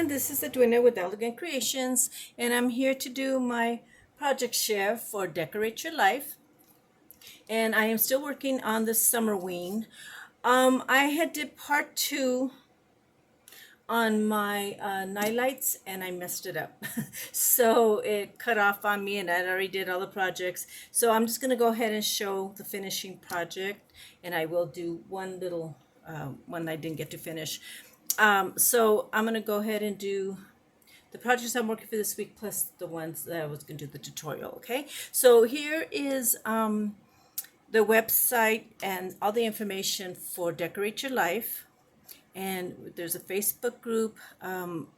everyone, this is Edwina with Elegant Creations, and I'm here to do my project share for Decorate Your Life. And I am still working on the summerween. I had did part 2 on my night lights and I messed it up. So it cut off on me and I already did all the projects. So I'm just going to go ahead and show the finishing project, and I will do one little one I didn't get to finish. So I'm going to go ahead and do the projects I'm working for this week plus the ones that I was going to do the tutorial. Okay, so here is the website and all the information for Decorate Your Life. And there's a Facebook group.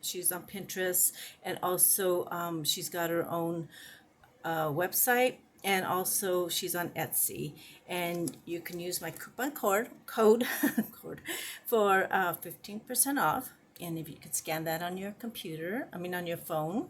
She's on Pinterest, and also she's got her own website, and also she's on Etsy. And you can use my coupon code for 15% off. And if you could scan that on your computer, on your phone.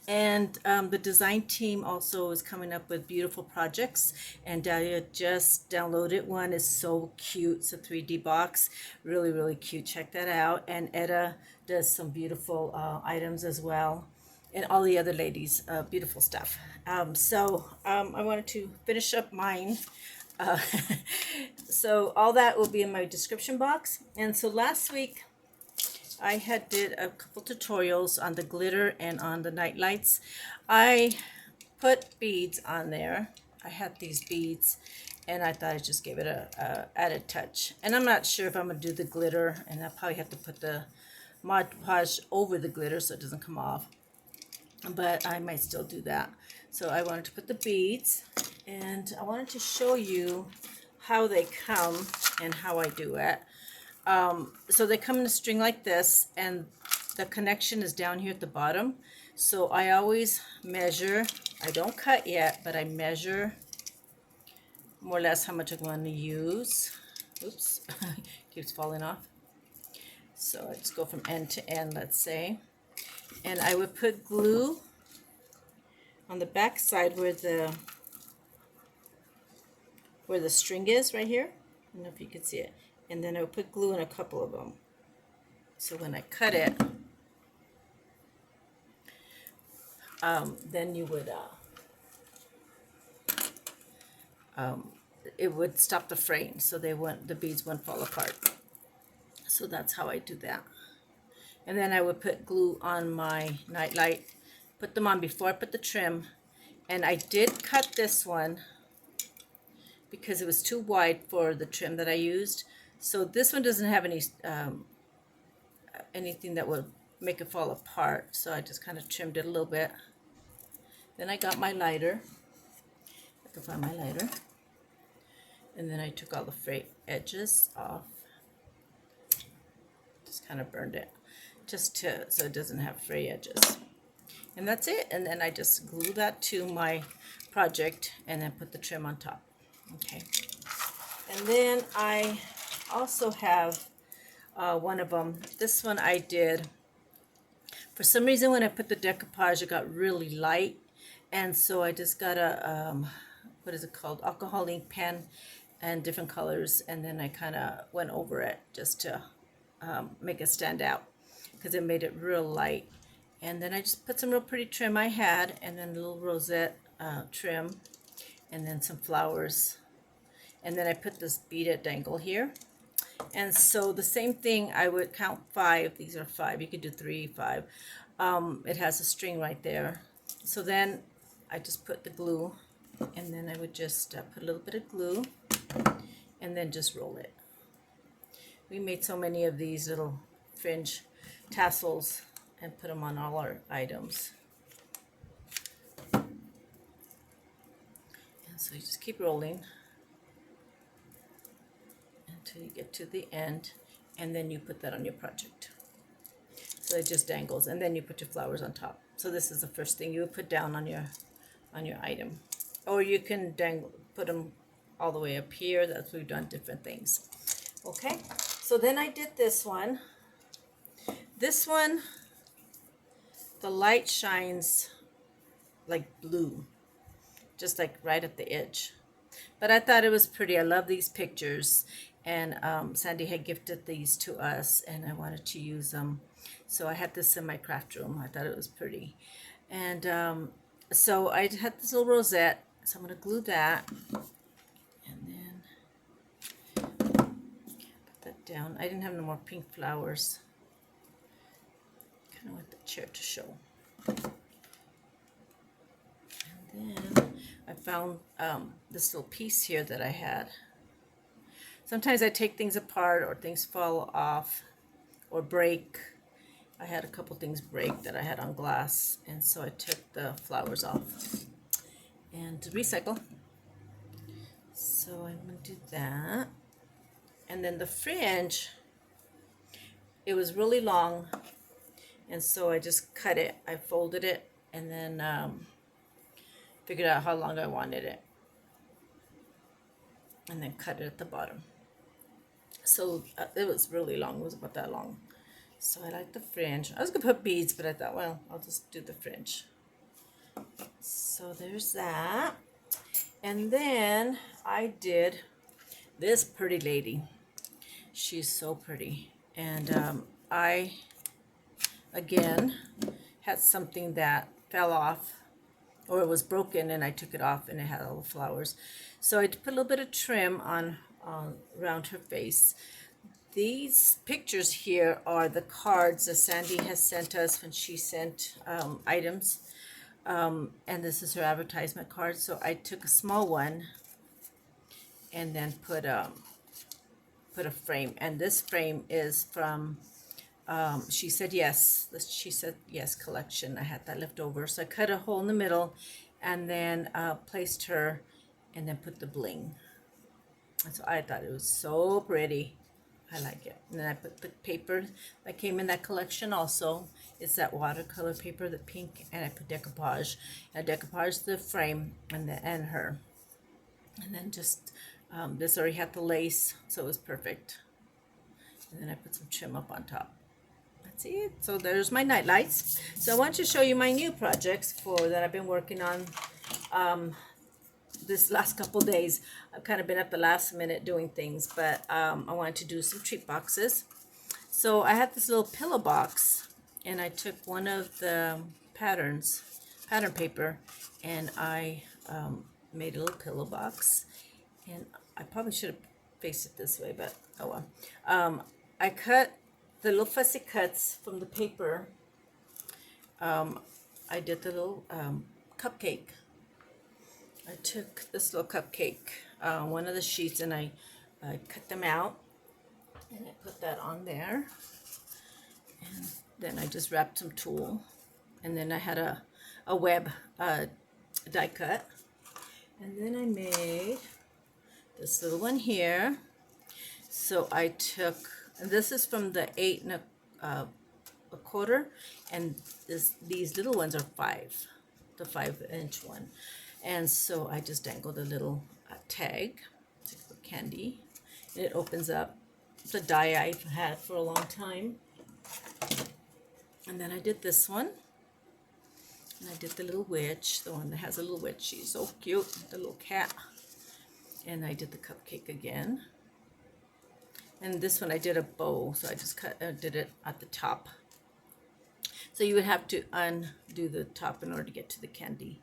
And the design team also is coming up with beautiful projects, and Dahlia just downloaded one. It's so cute. It's a 3D box, really cute. Check that out. And Etta does some beautiful items as well, and all the other ladies, beautiful stuff. I wanted to finish up mine. So all that will be in my description box. And so last week I had did a couple tutorials on the glitter and on the night lights. I put beads on there. I had these beads, and I thought I'd just give it a added touch. And I'm not sure if I'm going to do the glitter, and I'll probably have to put the Mod Podge over the glitter so it doesn't come off. But I might still do that. So I wanted to put the beads, and I wanted to show you how they come and how I do it. So they come in a string like this, and the connection is down here at the bottom. So I always measure. I don't cut yet, but I measure more or less how much I'm going to use. Oops, keeps falling off. So I just go from end to end, let's say. And I would put glue on the back side where the string is right here. I don't know if you can see it. And then I would put glue in a couple of them. So when I cut it, then you would, it would stop the frame, so the beads wouldn't fall apart. So that's how I do that. And then I would put glue on my night light, put them on before I put the trim. And I did cut this one because it was too wide for the trim that I used. So this one doesn't have any anything that would make it fall apart. So I just kind of trimmed it a little bit. Then I got my lighter. I can find my lighter. And then I took all the frayed edges off. Just kind of burned it, so it doesn't have fray edges. And that's it. And then I just glue that to my project, and then put the trim on top. Okay. And then I also have one of them. This one I did. For some reason, when I put the decoupage, it got really light, and so I just got a what is it called? Alcohol ink pen, and different colors, and then I kind of went over it just to make it stand out, because it made it real light. And then I just put some real pretty trim I had, and then a little rosette trim, and then some flowers. And then I put this beaded dangle here. And so the same thing, I would count 5. These are 5. You could do 3, 5. It has a string right there. So then I just put the glue, and then I would just put a little bit of glue, and then just roll it. We made so many of these little fringe tassels and put them on all our items. And so you just keep rolling until you get to the end, and then you put that on your project. So it just dangles, and then you put your flowers on top. So this is the first thing you would put down on your item, or you can put them all the way up here. That's we've done different things. Okay, so then I did this one. This one, the light shines like blue, just like right at the edge. But I thought it was pretty. I love these pictures, and Sandy had gifted these to us, and I wanted to use them. So I had this in my craft room. I thought it was pretty. And so I had this little rosette. So I'm going to glue that. And then put that down. I didn't have no more pink flowers. Kind of want the chair to show. And then I found this little piece here that I had. Sometimes I take things apart or things fall off or break. I had a couple things break that I had on glass, and so I took the flowers off and to recycle. So I'm going to do that. And then the fringe, it was really long, and so I just cut it. I folded it and then figured out how long I wanted it, and then cut it at the bottom. So it was really long. It was about that long. So I like the fringe. I was going to put beads, but I thought, well, I'll just do the fringe. So there's that. And then I did this pretty lady. She's so pretty. And I, again, had something that fell off, or it was broken, and I took it off, and it had all the flowers. So I put a little bit of trim on around her face. These pictures here are the cards that Sandy has sent us when she sent items. And this is her advertisement card. So I took a small one and then put a frame. And this frame is from, she said yes. She said yes collection. I had that left over. So I cut a hole in the middle and then placed her and then put the bling. And so I thought it was so pretty. I like it. And then I put the paper that came in that collection also. It's that watercolor paper, the pink, and I put decoupage. I decoupaged the frame and her. And then just, this already had the lace, so it was perfect. And then I put some trim up on top. That's it. So there's my night lights. So I want to show you my new projects that I've been working on this last couple days. I've kind of been at the last minute doing things, but I wanted to do some treat boxes. So I had this little pillow box, and I took one of the pattern paper, and I made a little pillow box. And I probably should have faced it this way, but oh well. I cut the little fussy cuts from the paper. I did the little cupcake. I took this little cupcake, one of the sheets, and I cut them out, and I put that on there, and then I just wrapped some tulle, and then I had a web die cut, and then I made this little one here. So I took, and this is from the 8 1/4, and these little ones are 5, the 5-inch one. And so I just dangled a little tag for candy, and it opens up. It's a die I've had for a long time. And then I did this one, and I did the little witch, the one that has a little witch. She's so cute, the little cat. And I did the cupcake again. And this one I did a bow, so I just did it at the top. So you would have to undo the top in order to get to the candy.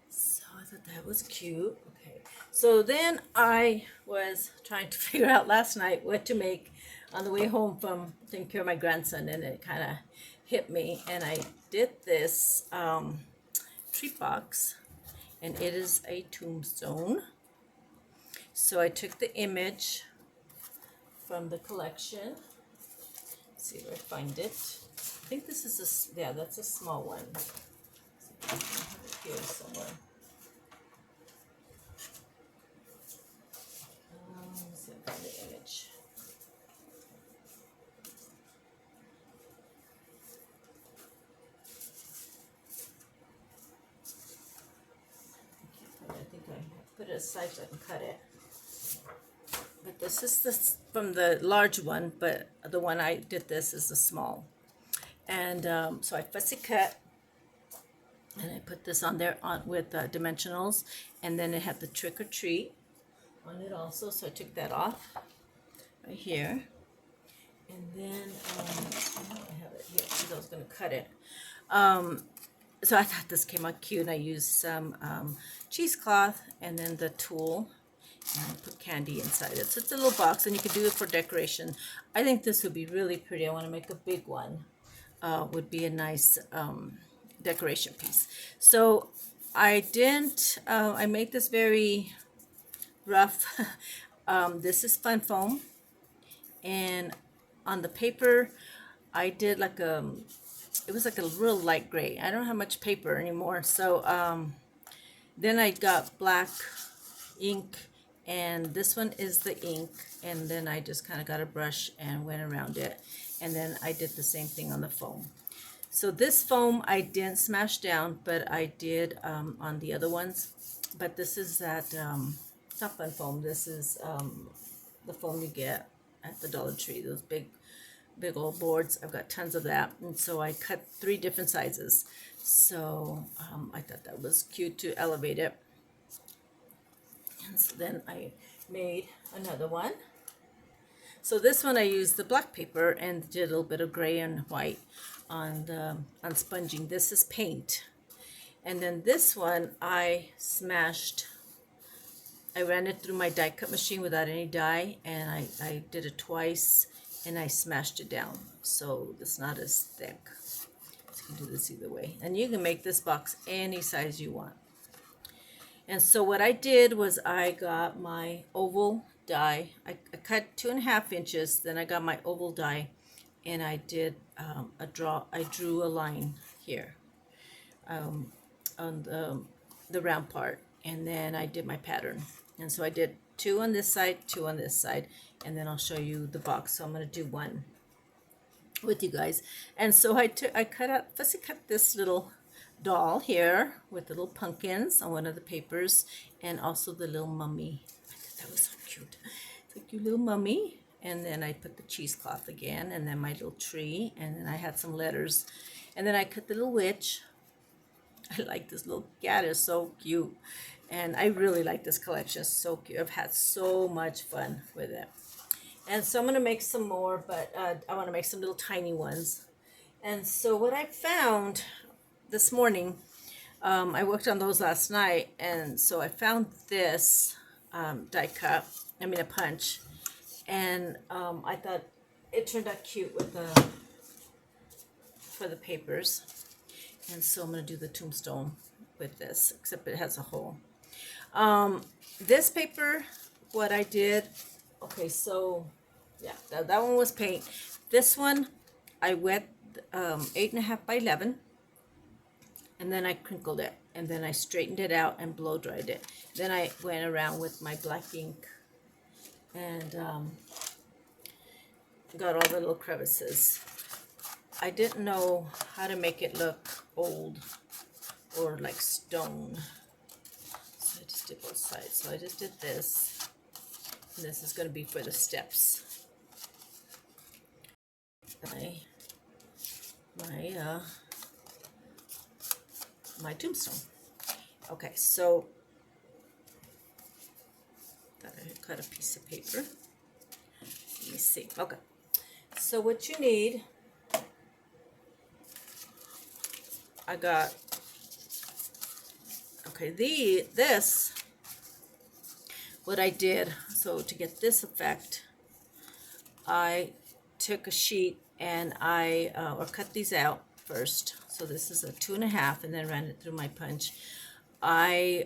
So I thought that was cute. Okay. So then I was trying to figure out last night what to make on the way home from taking care of my grandson, and it kind of hit me. And I did this treat box, and it is a tombstone. So I took the image from the collection. Let's see if I find it. I think this is yeah, that's a small one. Here somewhere. Let's see if I find the image. I think I put it aside so I can cut it. But this is from the large one, but the one I did this is the small. And so I fussy cut, and I put this on there with dimensionals, and then it had the trick or treat on it also, so I took that off right here. And then I have it here because I was going to cut it. So I thought this came out cute. I used some cheesecloth and then the tool, and I put candy inside it. So it's a little box, and you can do it for decoration. I think this would be really pretty. I want to make a big one. Would be a nice decoration piece. So I didn't. I made this very rough. This is fun foam, and on the paper, I did like it was like a real light gray. I don't have much paper anymore, so then I got black ink, and this one is the ink, and then I just kind of got a brush and went around it, and then I did the same thing on the foam. So this foam I didn't smash down, but I did on the other ones. But this is that it's not fun foam. This is the foam you get at the Dollar Tree, those big old boards. I've got tons of that, and so I cut 3 different sizes. So I thought that was cute to elevate it. And so then I made another one. So this one I used the black paper and did a little bit of gray and white on sponging. This is paint. And then this one I smashed. I ran it through my die cut machine without any die, and I did it twice, and I smashed it down so it's not as thick. So you can do this either way, and you can make this box any size you want. And so what I did was I got my oval die. I cut 2.5 inches. Then I got my oval die, and I did I drew a line here on the round part, and then I did my pattern. And so I did 2 on this side, 2 on this side, and then I'll show you the box. So I'm going to do one with you guys. And so I cut out, first I cut this little doll here with the little pumpkins on one of the papers, and also the little mummy. I thought that was so cute. It's a cute little mummy. And then I put the cheesecloth again, and then my little tree, and then I had some letters. And then I cut the little witch. I like this little cat, is so cute. And I really like this collection. It's so cute. I've had so much fun with it. And so I'm going to make some more, but I want to make some little tiny ones. And so what I found this morning, I worked on those last night, and so I found this die cut, a punch, and I thought it turned out cute with for the papers. And so I'm going to do the tombstone with this, except it has a hole. This paper, what I did, okay, so yeah, that one was paint. This one, I wet 8.5 by 11, and then I crinkled it, and then I straightened it out and blow dried it. Then I went around with my black ink and got all the little crevices. I didn't know how to make it look old or like stone, so I just did both sides. So I just did this, and this is going to be for the steps. My tombstone. Okay, so gotta cut a piece of paper. Let me see. Okay, so what you need, I got, okay, this, what I did, so to get this effect, I took a sheet and I cut these out first. So this is a 2.5, and then ran it through my punch. I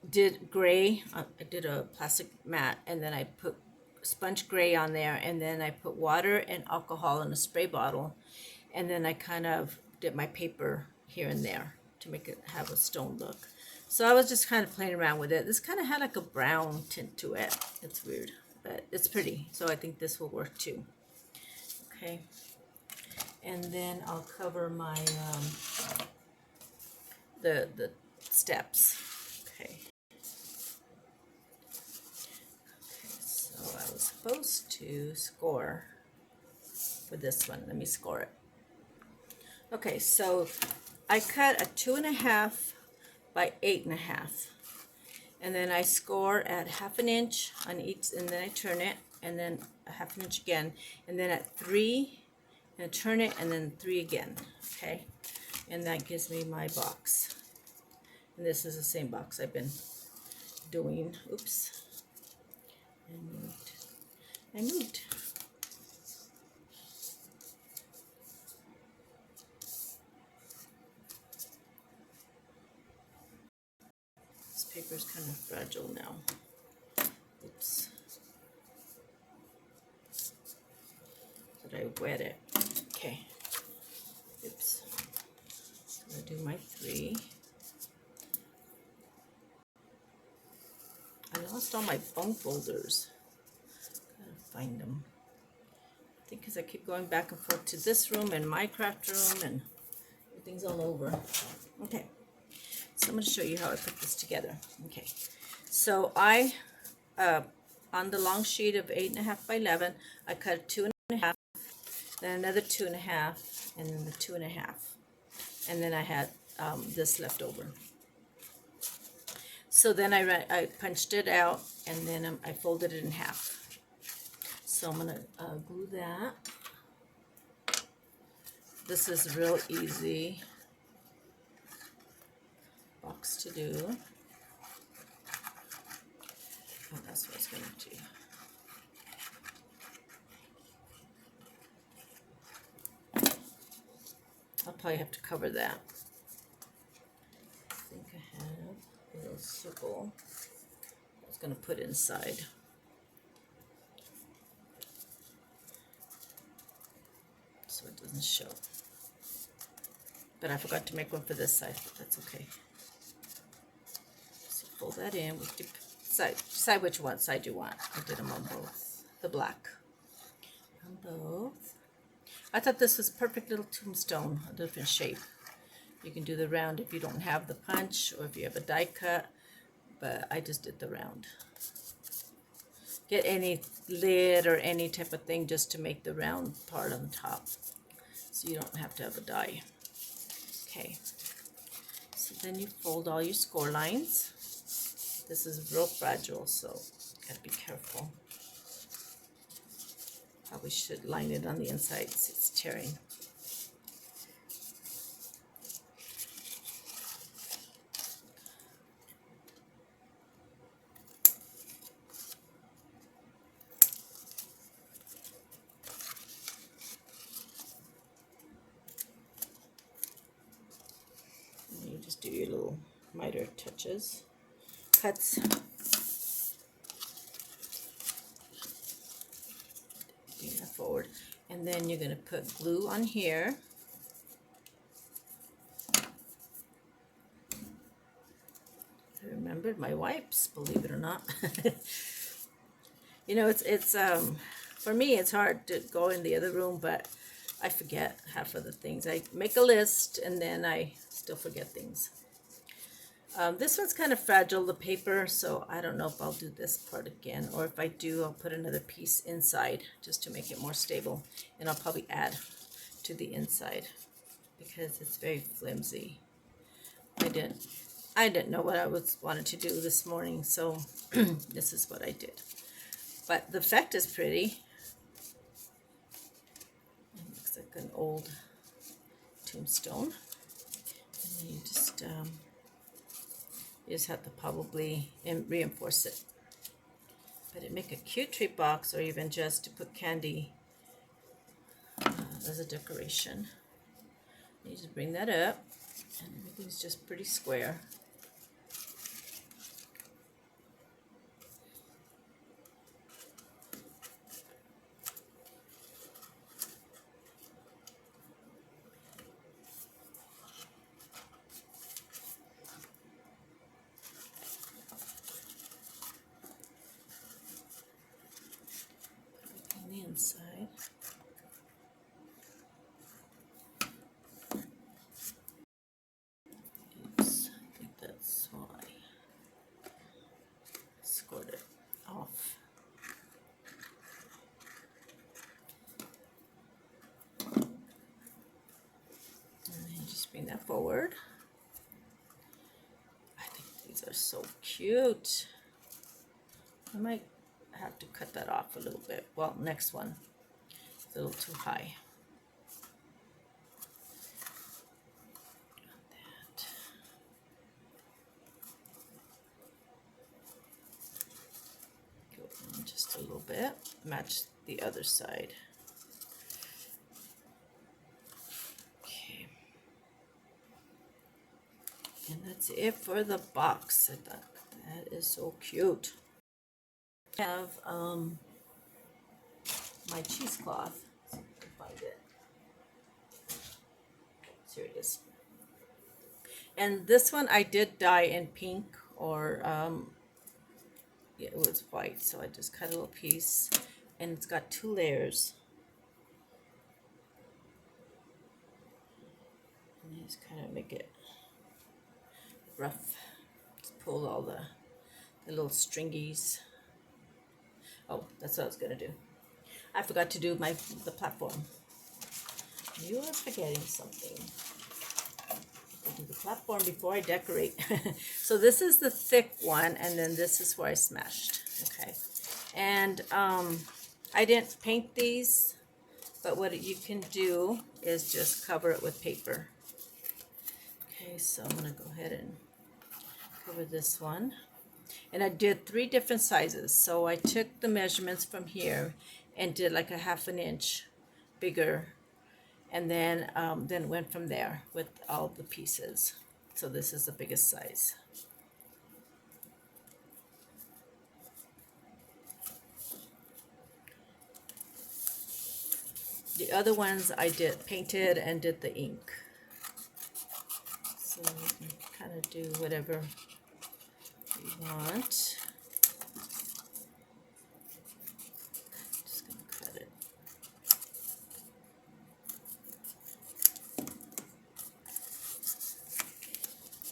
did gray. I did a plastic mat, and then I put sponge gray on there, and then I put water and alcohol in a spray bottle, and then I kind of did my paper here and there to make it have a stone look. So I was just kind of playing around with it. This kind of had like a brown tint to it. It's weird, but it's pretty. So I think this will work too. Okay. And then I'll cover my the steps. Okay. Okay, so I was supposed to score for this one. Let me score it. Okay, so I cut a 2.5 by 8.5, and then I score at 1/2 inch on each, and then I turn it, and then a half an inch again, and then at 3, and turn it, and then 3 again, okay? And that gives me my box. And this is the same box I've been doing. Oops. I moved. This paper is kind of fragile now. Oops. Did I wet it? Okay. Oops. I'm going to do my 3. I lost all my bone folders. Gotta find them. I think because I keep going back and forth to this room and my craft room and everything's all over. Okay. So I'm going to show you how I put this together. Okay. So I, on the long sheet of 8.5 by 11, I cut 2.5, then another 2.5, and then the 2.5. And then I had this left over. So then I punched it out, and then I folded it in half. So I'm going to glue that. This is real easy box to do. Oh, that's what I was going to do. I'll probably have to cover that. I think I have a little circle I was going to put inside. So it doesn't show. But I forgot to make one for this side, but that's okay. So fold that in. We decide which one side you want. I did them on both. The black. On both. I thought this was perfect little tombstone, a different shape. You can do the round if you don't have the punch or if you have a die cut, but I just did the round. Get any lid or any type of thing just to make the round part on the top, so you don't have to have a die. Okay, so then you fold all your score lines. This is real fragile, so gotta be careful. Probably should line it on the inside so it's tearing. And you just do your little miter touches, cuts. Bring that forward, and then you're going to put glue on here. I remembered my wipes, believe it or not. You know, it's for me it's hard to go in the other room, but I forget half of the things. I make a list and then I still forget things. This one's kind of fragile, the paper, so I don't know if I'll do this part again, or if I do, I'll put another piece inside just to make it more stable, and I'll probably add to the inside because it's very flimsy. I didn't know what I wanted to do this morning, so this is what I did. But the effect is pretty. It looks like an old tombstone. And then you just have to probably reinforce it. But it make a cute tree box, or even just to put candy as a decoration. You just bring that up, and everything's just pretty square. On the inside. Oops, I think that's why I scored it off. And then just bring that forward. I think these are so cute. I might I have to cut that off a little bit. Well, next one. It's a little too high. That. Go in just a little bit. Match the other side. Okay. And that's it for the box. I thought that is so cute. I have my cheesecloth. Let's see if I can find it. Here it is. And this one I did dye in pink, or yeah, it was white, so I just cut a little piece, and it's got 2 layers. And just kind of make it rough. Just pull all the little stringies. Oh, that's what I was gonna do. I forgot to do the platform. You are forgetting something. I'll do the platform before I decorate. So this is the thick one, and then this is where I smashed. Okay, and I didn't paint these, but what you can do is just cover it with paper. Okay, so I'm gonna go ahead and cover this one. And I did 3 different sizes. So I took the measurements from here and did like a 1/2 inch bigger, and then went from there with all the pieces. So this is the biggest size. The other ones I did painted and did the ink. So you can kind of do whatever you want. Just gonna cut it.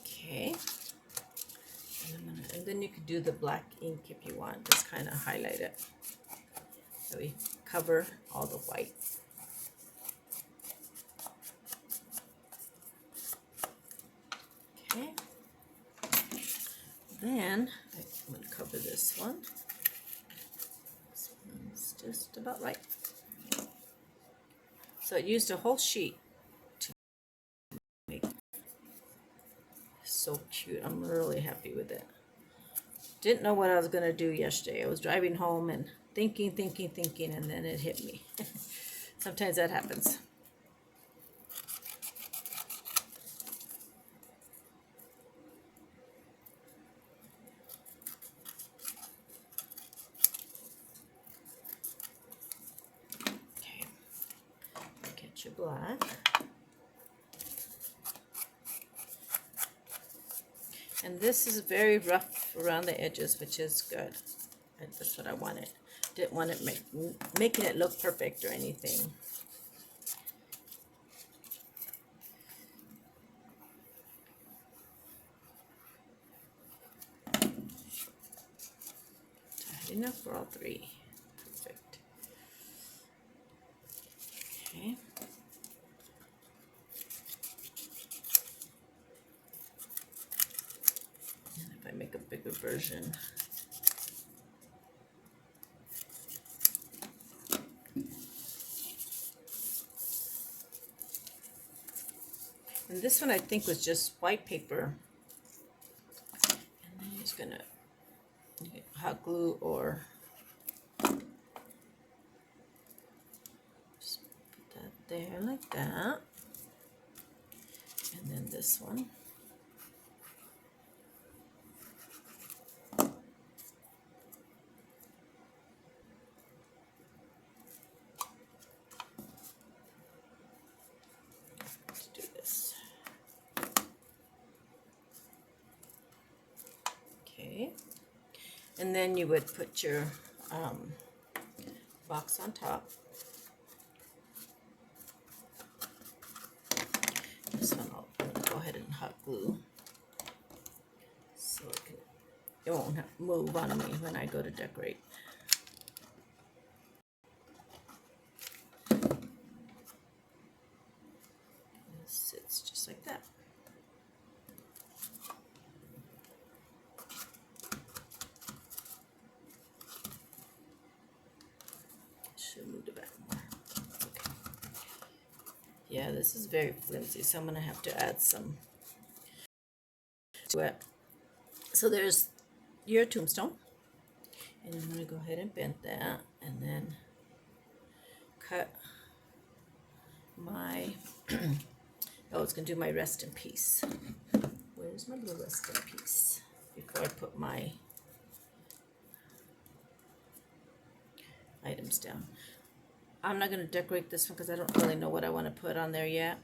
Okay. And then you could do the black ink if you want. Just kind of highlight it. So we cover all the white. Okay. Then I'm going to cover this one. This one's just about right. So I used a whole sheet to make it. So cute. I'm really happy with it. Didn't know what I was going to do yesterday. I was driving home and thinking, and then it hit me. Sometimes that happens. Okay, get your black. And this is very rough around the edges, which is good. And that's what I wanted. Didn't want it making it look perfect or anything. Enough for all 3. Perfect. Okay. And if I make a bigger version. And this one I think was just white paper. And then you're just gonna get hot glue, or just put that there like that. And then this one. Let's do this. Okay. And then you would put your box on top. This one I'm going to go ahead and hot glue so it won't move on me when I go to decorate. It sits just like that. Yeah, this is very flimsy, so I'm gonna have to add some to it. So there's your tombstone, and I'm gonna go ahead and bend that, and then cut my oh, it's gonna do my rest in peace. Where's my little rest in peace? Before I put my items down. I'm not gonna decorate this one because I don't really know what I want to put on there yet.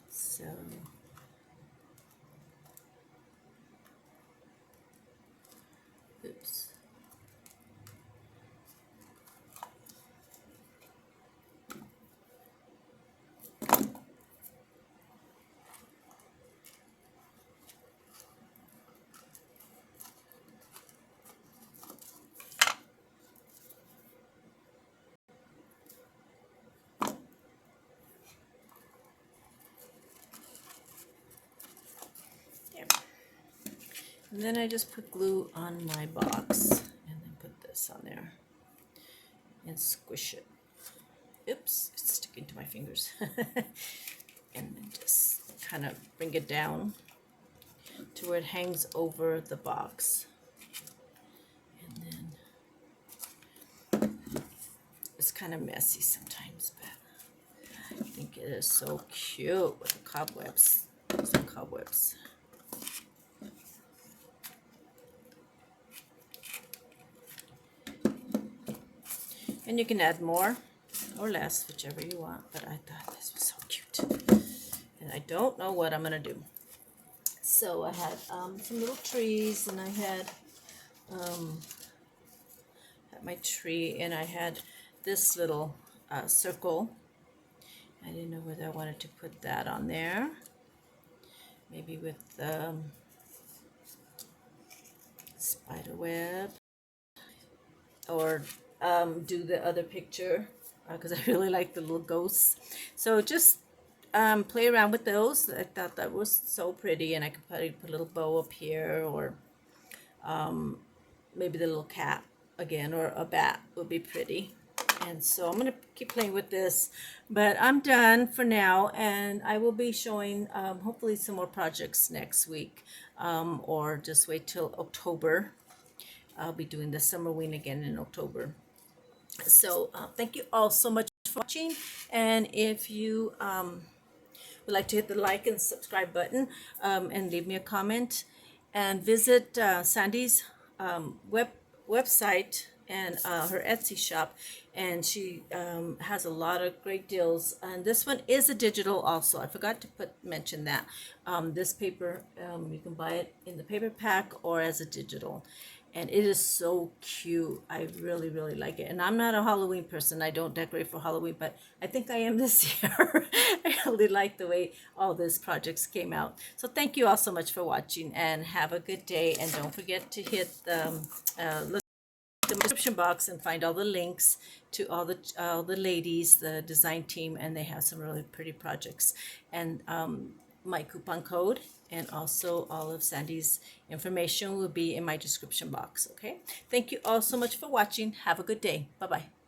So oops. There. And then I just put glue on my box and then put this on there and squish it. Oops, it's sticking to my fingers. And then just kind of bring it down to where it hangs over the box. And then it's kind of messy sometimes, but I think it is so cute with the cobwebs. Some cobwebs. And you can add more or less, whichever you want, but I thought this was so cute. And I don't know what I'm going to do. So I had some little trees, and I had my tree, and I had this little circle. I didn't know whether I wanted to put that on there. Maybe with spider web, or do the other picture because I really like the little ghosts. So just play around with those. I thought that was so pretty, and I could probably put a little bow up here, or maybe the little cat again, or a bat would be pretty. And so I'm going to keep playing with this, but I'm done for now, and I will be showing hopefully some more projects next week, or just wait till October. I'll be doing the summerween again in October. So thank you all so much for watching, and if you would like to hit the like and subscribe button, and leave me a comment, and visit Sandy's website and her Etsy shop, and she has a lot of great deals, and this one is a digital also. I forgot to mention that. This paper, you can buy it in the paper pack or as a digital, and it is so cute. I really, really like it. And I'm not a Halloween person. I don't decorate for Halloween, but I think I am this year. I really like the way all these projects came out. So thank you all so much for watching, and have a good day. And don't forget to hit look the description box and find all the links to all the ladies, the design team, and they have some really pretty projects. And my coupon code and also all of Sandy's information will be in my description box. Okay, thank you all so much for watching. Have a good day. Bye bye.